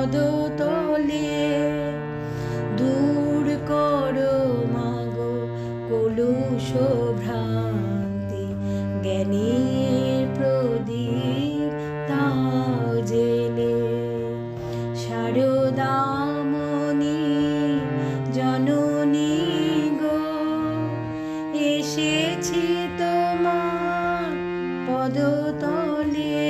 পদতলে। দূর করো মাগো কলুষ ভ্রান্তি, জ্ঞানের প্রদীপ দাও জেলে। শারদামণি জননী গো, এসেছি তোমার পদতলে।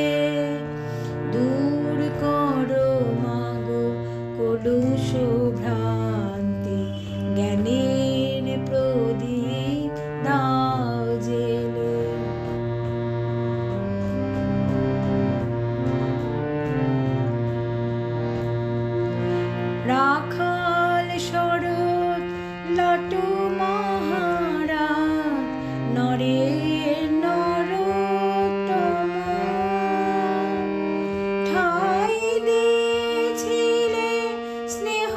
দূর করো মাগো কলুষ ভ্রান্তি, জ্ঞানের প্রদীপ দাও জেলে। রাখাল শরৎ লাটু মহারাজ, নরে নরোত্তম। ঠাই দিয়েছিলে স্নেহ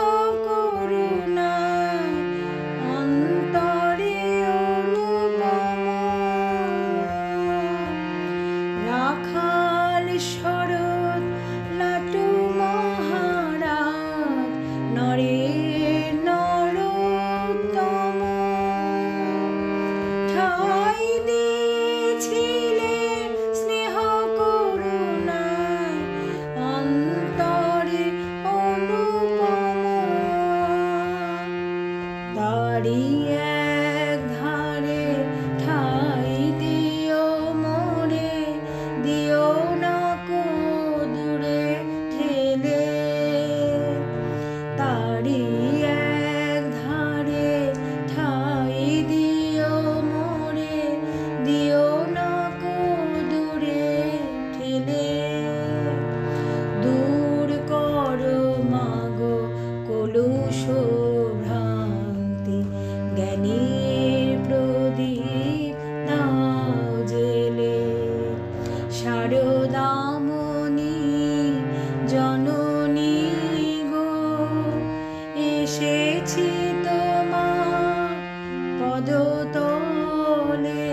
করুণায়, অন্তরে অনুপম। রাখাল শরৎ লাটু মহারাজ, নরে নরোত্তম। ঠাই দিয়েছিলে স্নেহ করুণায়, অন্তরে অনুপম। তারি এক ধারে ঠাই দিও মোরে, দিও না কো দূরে ঠেলে। তারি এক ধারে ঠাই দিও মোরে, দিও না কো দূরে ঠেলে। দূর করো মাগো কলুষ ভ্রান্তি, জ্ঞানের প্রদীপ দাও জেলে। শারদামণি জননী গো, এসেছি তোমার পদতলে।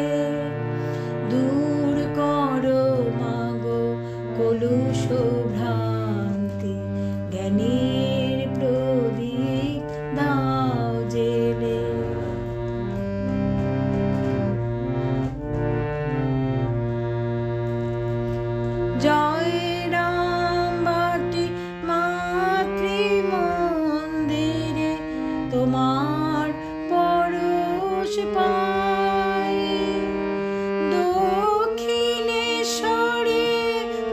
দূর করো মাগো কলুষ ভ্রান্তি, জ্ঞানের প্রদীপ দাও জেলে। জয় রাম বাটি মাতৃ মন্দিরে, তোমার পরশ পাই। দক্ষিণেশ্বরে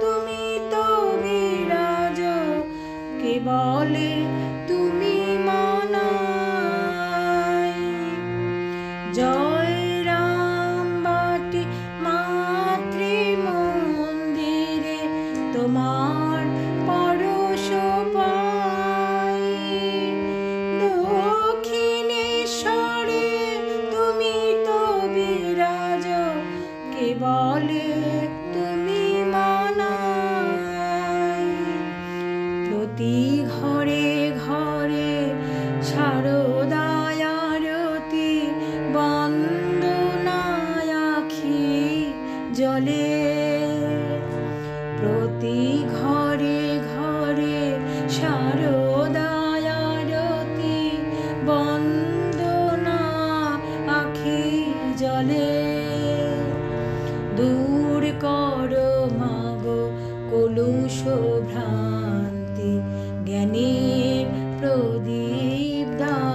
তুমি তো বিরাজ, কেবলে তুমি মানাই। জয় রাম বাটি মাতৃ মন্দিরে, তোমার পরশ পাই। দক্ষিণেশ্বরে তুমি তো বিরাজ, কেবলে তুমি মানাই। প্রতি ঘরে ঘরে শারদায় আরতি, বন্দনায় আখি জলে। প্রতি ঘরে ঘরে শারদায় আরতি, বন্দনা আখি জলে। দূর করো মাগো কলুষ ভ্রান্তি, জ্ঞানের প্রদীপ দাও